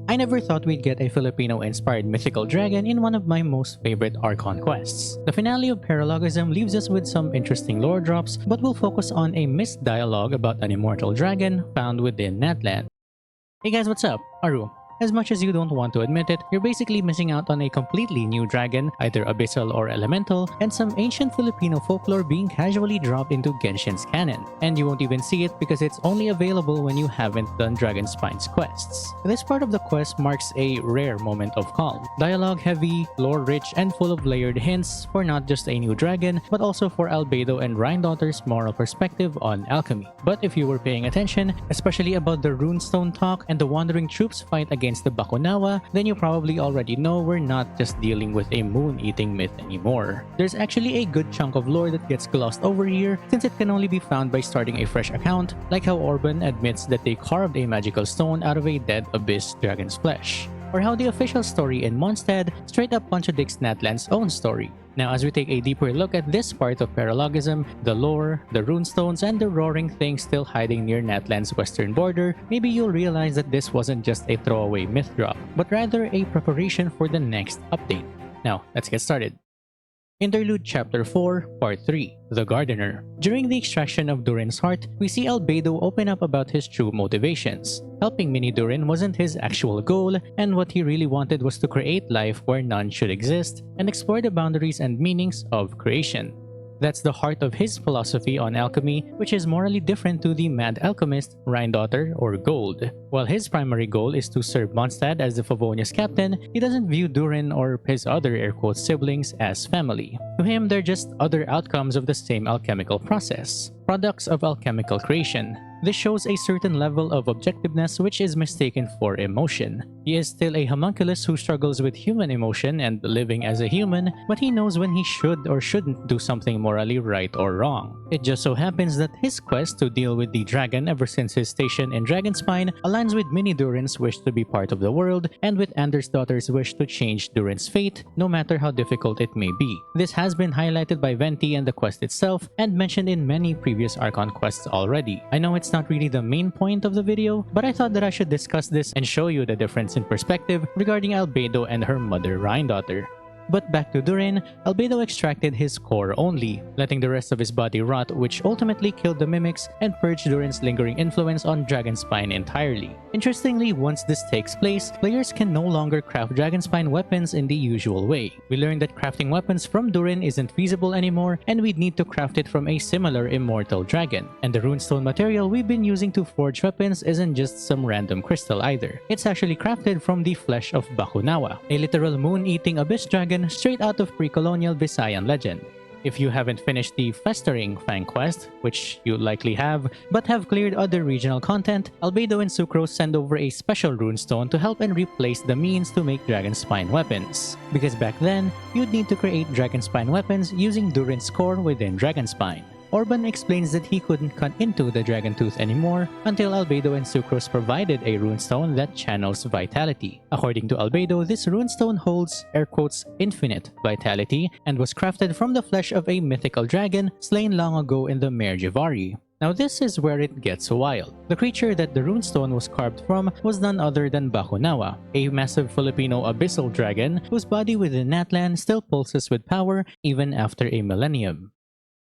I never thought we'd get a Filipino-inspired mythical dragon in one of my most favorite Archon quests. The finale of Paralogism leaves us with some interesting lore drops, but we'll focus on a missed dialogue about an immortal dragon found within Natlan. Hey guys, what's up? Aru. As much as you don't want to admit it, you're basically missing out on a completely new dragon, either abyssal or elemental, and some ancient Filipino folklore being casually dropped into Genshin's canon. And you won't even see it because it's only available when you haven't done Dragonspine's quests. This part of the quest marks a rare moment of calm. Dialogue heavy, lore rich, and full of layered hints for not just a new dragon, but also for Albedo and Rhinnedottir's moral perspective on alchemy. But if you were paying attention, especially about the runestone talk and the wandering troops fight against the Bakunawa, then you probably already know we're not just dealing with a moon-eating myth anymore. There's actually a good chunk of lore that gets glossed over here since it can only be found by starting a fresh account, like how Orban admits that they carved a magical stone out of a dead abyss dragon's flesh, or how the official story in Mondstadt straight up contradicts Natlan's own story. Now, as we take a deeper look at this part of Paralogism, the lore, the runestones, and the roaring things still hiding near Natlan's western border, maybe you'll realize that this wasn't just a throwaway myth drop, but rather a preparation for the next update. Now, let's get started. Interlude Chapter 4, Part 3, The Gardener. During the extraction of Durin's heart, we see Albedo open up about his true motivations. Helping Mini Durin wasn't his actual goal, and what he really wanted was to create life where none should exist and explore the boundaries and meanings of creation. That's the heart of his philosophy on alchemy, which is morally different to the mad alchemist Rhinnedottir or Gold. While his primary goal is to serve Mondstadt as the Favonius captain, he doesn't view Durin or his other air-quote siblings as family. To him, they're just other outcomes of the same alchemical process, products of alchemical creation. This shows a certain level of objectiveness which is mistaken for emotion. He is still a homunculus who struggles with human emotion and living as a human, but he knows when he should or shouldn't do something morally right or wrong. It just so happens that his quest to deal with the dragon ever since his station in Dragonspine aligns with Mini Durin's wish to be part of the world and with Anders' daughter's wish to change Durin's fate, no matter how difficult it may be. This has been highlighted by Venti and the quest itself and mentioned in many previous Archon quests already. I know it's not really the main point of the video, but I thought that I should discuss this and show you the difference in perspective regarding Albedo and her mother Rhinnedottir. But back to Durin, Albedo extracted his core only, letting the rest of his body rot, which ultimately killed the mimics and purged Durin's lingering influence on Dragonspine entirely. Interestingly, once this takes place, players can no longer craft Dragonspine weapons in the usual way. We learned that crafting weapons from Durin isn't feasible anymore, and we'd need to craft it from a similar immortal dragon. And the runestone material we've been using to forge weapons isn't just some random crystal either. It's actually crafted from the flesh of Bakunawa, a literal moon-eating abyss dragon straight out of pre-colonial Visayan legend. If you haven't finished the Festering Fang quest, which you likely have, but have cleared other regional content, Albedo and Sucrose send over a special runestone to help and replace the means to make Dragonspine weapons. Because back then, you'd need to create Dragonspine weapons using Durin's core within Dragonspine. Orban explains that he couldn't cut into the dragon tooth anymore until Albedo and Sucrose provided a runestone that channels vitality. According to Albedo, this runestone holds, air quotes, infinite vitality and was crafted from the flesh of a mythical dragon slain long ago in the Mare Jivari. Now this is where it gets wild. The creature that the runestone was carved from was none other than Bakunawa, a massive Filipino abyssal dragon whose body within Natlan still pulses with power even after a millennium.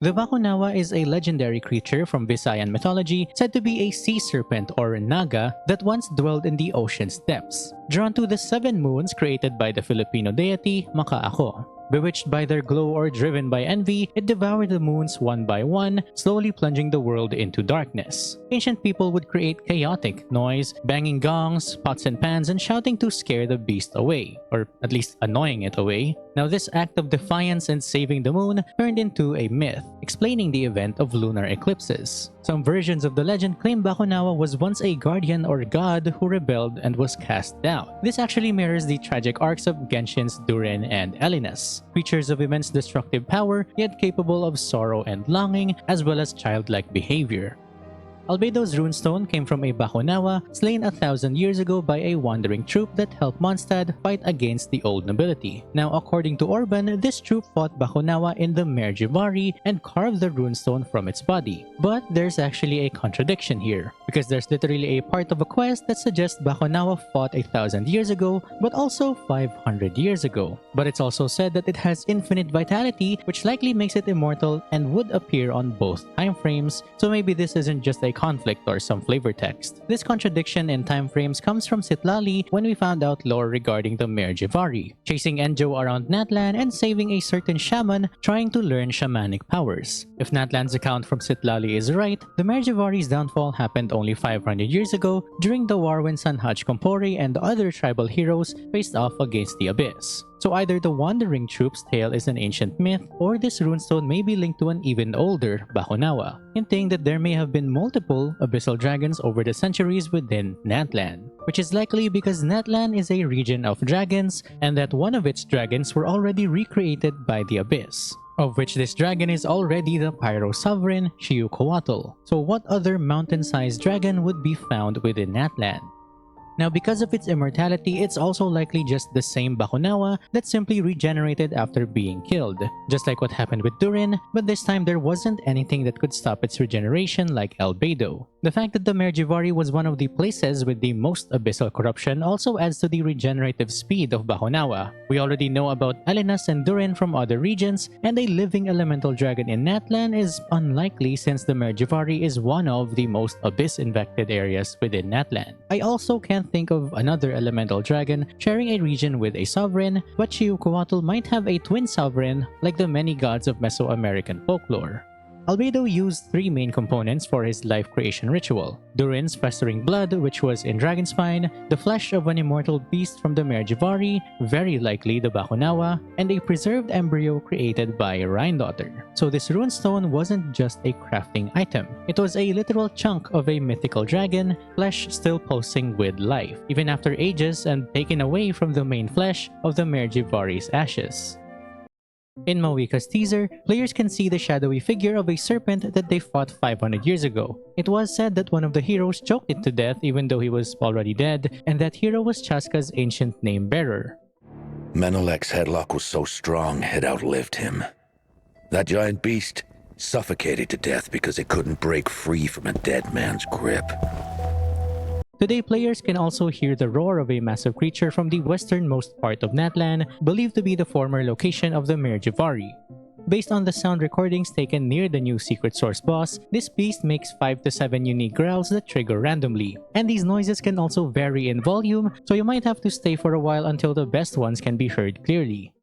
The Bakunawa is a legendary creature from Visayan mythology said to be a sea serpent or naga that once dwelled in the ocean's depths. Drawn to the 7 moons created by the Filipino deity Makaako. Bewitched by their glow or driven by envy, it devoured the moons one by one, slowly plunging the world into darkness. Ancient people would create chaotic noise, banging gongs, pots and pans, and shouting to scare the beast away, or at least annoying it away. Now this act of defiance and saving the moon turned into a myth, explaining the event of lunar eclipses. Some versions of the legend claim Bakunawa was once a guardian or god who rebelled and was cast down. This actually mirrors the tragic arcs of Genshin's Durin and Elinas, creatures of immense destructive power yet capable of sorrow and longing as well as childlike behavior. Albedo's runestone came from a Bakunawa slain 1,000 years ago by a wandering troop that helped Mondstadt fight against the old nobility. Now, according to Orban, this troop fought Bakunawa in the Mare Jivari and carved the runestone from its body. But there's actually a contradiction here, because there's literally a part of a quest that suggests Bakunawa fought 1,000 years ago, but also 500 years ago. But it's also said that it has infinite vitality, which likely makes it immortal and would appear on both time frames, so maybe this isn't just a conflict or some flavor text. This contradiction in time frames comes from Citlali when we found out lore regarding the Mare Jivari, chasing Enjo around Natlan and saving a certain shaman trying to learn shamanic powers. If Natlan's account from Citlali is right, the Mare Jivari's downfall happened only 500 years ago during the war when Sanhaj Kompori and the other tribal heroes faced off against the Abyss. So either the Wandering Troop's tale is an ancient myth, or this runestone may be linked to an even older Bakunawa, hinting that there may have been multiple abyssal dragons over the centuries within Natlan, which is likely because Natlan is a region of dragons and that one of its dragons were already recreated by the Abyss, of which this dragon is already the Pyro Sovereign Xiuhcoatl. So what other mountain-sized dragon would be found within Natlan? Now, because of its immortality, it's also likely just the same Bakunawa that simply regenerated after being killed, just like what happened with Durin, but this time there wasn't anything that could stop its regeneration like Albedo. The fact that the Mare Jivari was one of the places with the most abyssal corruption also adds to the regenerative speed of Bakunawa. We already know about Alinas and Durin from other regions, and a living elemental dragon in Natlan is unlikely since the Mare Jivari is one of the most abyss-infected areas within Natlan. I also can't think of another elemental dragon sharing a region with a sovereign, but Xiuhcoatl might have a twin sovereign like the many gods of Mesoamerican folklore. Albedo used three main components for his life creation ritual: Durin's festering blood, which was in Dragonspine, the flesh of an immortal beast from the Mare Jivari, very likely the Bakunawa, and a preserved embryo created by Rhinnedottir. So this runestone wasn't just a crafting item, it was a literal chunk of a mythical dragon, flesh still pulsing with life, even after ages and taken away from the main flesh of the Mare Jivari's ashes. In Mawika's teaser, players can see the shadowy figure of a serpent that they fought 500 years ago. It was said that one of the heroes choked it to death even though he was already dead, and that hero was Chaska's ancient name bearer. Menelek's headlock was so strong it outlived him. That giant beast suffocated to death because it couldn't break free from a dead man's grip. Today, players can also hear the roar of a massive creature from the westernmost part of Natlan, believed to be the former location of the Mare Jivari. Based on the sound recordings taken near the new secret source boss, this beast makes 5 to 7 unique growls that trigger randomly. And these noises can also vary in volume, so you might have to stay for a while until the best ones can be heard clearly.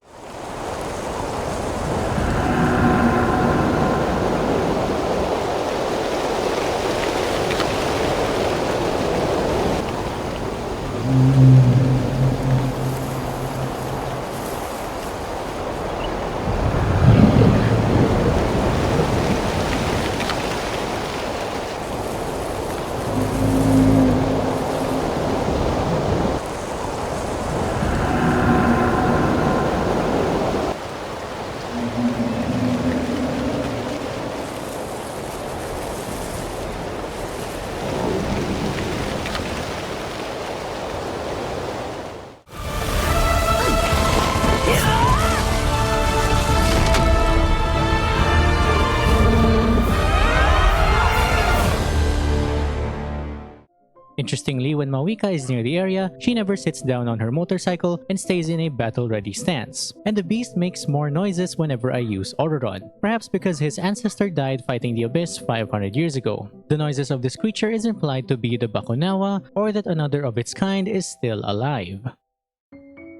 Interestingly, when Mawika is near the area, she never sits down on her motorcycle and stays in a battle-ready stance. And the beast makes more noises whenever I use Auroron, perhaps because his ancestor died fighting the Abyss 500 years ago. The noises of this creature is implied to be the Bakunawa, or that another of its kind is still alive.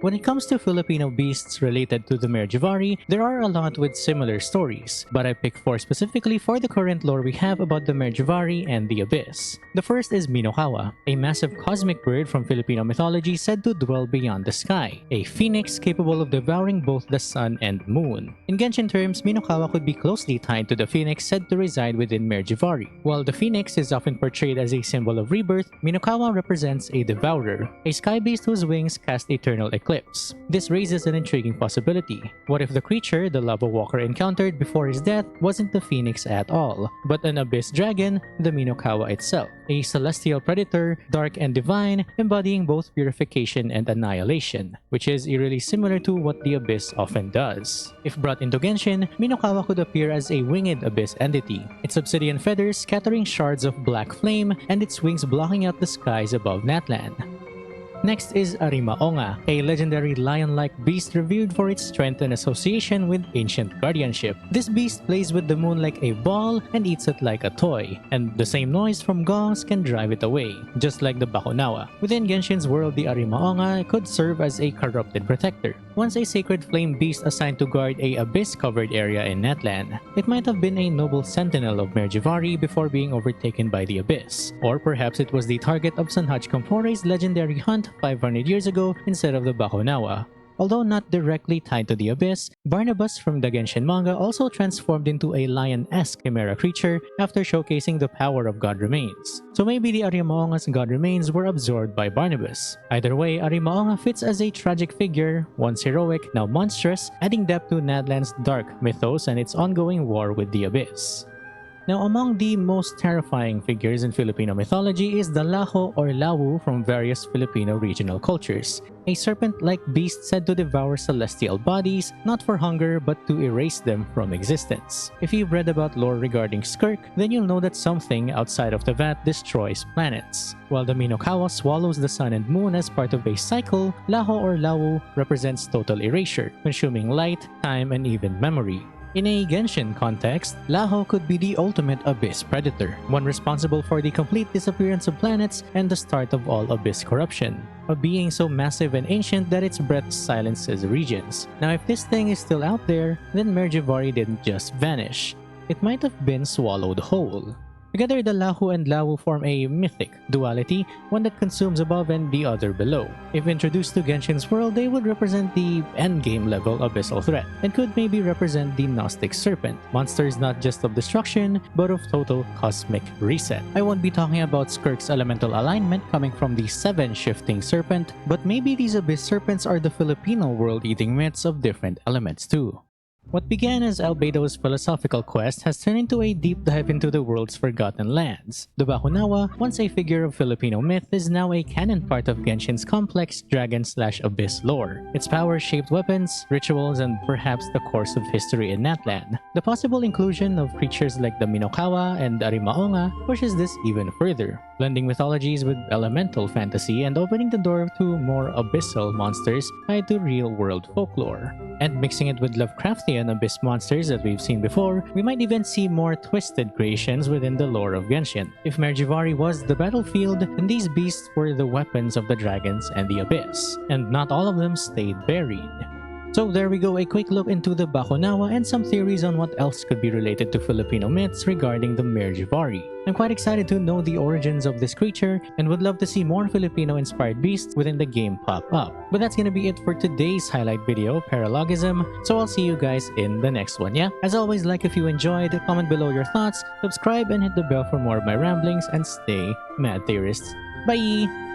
When it comes to Filipino beasts related to the Mare Jivari, there are a lot with similar stories, but I picked 4 specifically for the current lore we have about the Mare Jivari and the Abyss. The first is Minokawa, a massive cosmic bird from Filipino mythology said to dwell beyond the sky, a phoenix capable of devouring both the sun and moon. In Genshin terms, Minokawa could be closely tied to the phoenix said to reside within Mare Jivari. While the phoenix is often portrayed as a symbol of rebirth, Minokawa represents a devourer, a sky beast whose wings cast eternal eclipse cliffs. This raises an intriguing possibility. What if the creature the Lava Walker encountered before his death wasn't the phoenix at all, but an abyss dragon, the Minokawa itself, a celestial predator, dark and divine, embodying both purification and annihilation, which is eerily similar to what the abyss often does. If brought into Genshin, Minokawa could appear as a winged abyss entity, its obsidian feathers scattering shards of black flame and its wings blocking out the skies above Natlan. Next is Arimaonga, a legendary lion-like beast revered for its strength and association with ancient guardianship. This beast plays with the moon like a ball and eats it like a toy, and the same noise from gongs can drive it away, just like the Bakunawa. Within Genshin's world, the Arimaonga could serve as a corrupted protector. Once a sacred flame beast assigned to guard a abyss-covered area in Natlan, it might have been a noble sentinel of Mare Jivari before being overtaken by the abyss. Or perhaps it was the target of Sanhaj Kampore's legendary hunt 500 years ago instead of the Bakunawa. Although not directly tied to the abyss, Barnabas from the Genshin manga also transformed into a lion-esque chimera creature after showcasing the power of God Remains. So maybe the Arimaonga's God Remains were absorbed by Barnabas. Either way, Arimaonga fits as a tragic figure, once heroic, now monstrous, adding depth to Natlan's dark mythos and its ongoing war with the abyss. Now, among the most terrifying figures in Filipino mythology is the Laho or Lawu from various Filipino regional cultures, a serpent-like beast said to devour celestial bodies, not for hunger but to erase them from existence. If you've read about lore regarding Skirk, then you'll know that something outside of the vat destroys planets. While the Minokawa swallows the sun and moon as part of a cycle, Laho or Lawu represents total erasure, consuming light, time, and even memory. In a Genshin context, Laho could be the ultimate abyss predator, one responsible for the complete disappearance of planets and the start of all abyss corruption, a being so massive and ancient that its breath silences regions. Now if this thing is still out there, then Mare Jivari didn't just vanish. It might have been swallowed whole. Together, the Laho and Lawu form a mythic duality, one that consumes above and the other below. If introduced to Genshin's world, they would represent the endgame level abyssal threat, and could maybe represent the Gnostic Serpent, monsters not just of destruction, but of total cosmic reset. I won't be talking about Skirk's elemental alignment coming from the 7 shifting serpent, but maybe these abyss serpents are the Filipino world-eating myths of different elements too. What began as Albedo's philosophical quest has turned into a deep dive into the world's forgotten lands. The Bakunawa, once a figure of Filipino myth, is now a canon part of Genshin's complex dragon/abyss lore. Its power shaped weapons, rituals, and perhaps the course of history in Natlan. The possible inclusion of creatures like the Minokawa and Arimaonga pushes this even further, blending mythologies with elemental fantasy and opening the door to more abyssal monsters tied to real-world folklore. And mixing it with Lovecraftian abyss monsters that we've seen before, we might even see more twisted creations within the lore of Genshin. If Mare Jivari was the battlefield, then these beasts were the weapons of the dragons and the abyss, and not all of them stayed buried. So there we go, a quick look into the Bakunawa and some theories on what else could be related to Filipino myths regarding the Mare Jivari. I'm quite excited to know the origins of this creature and would love to see more Filipino-inspired beasts within the game pop up. But that's gonna be it for today's highlight video, Paralogism, so I'll see you guys in the next one, yeah? As always, like if you enjoyed, comment below your thoughts, subscribe and hit the bell for more of my ramblings, and stay mad theorists. Bye!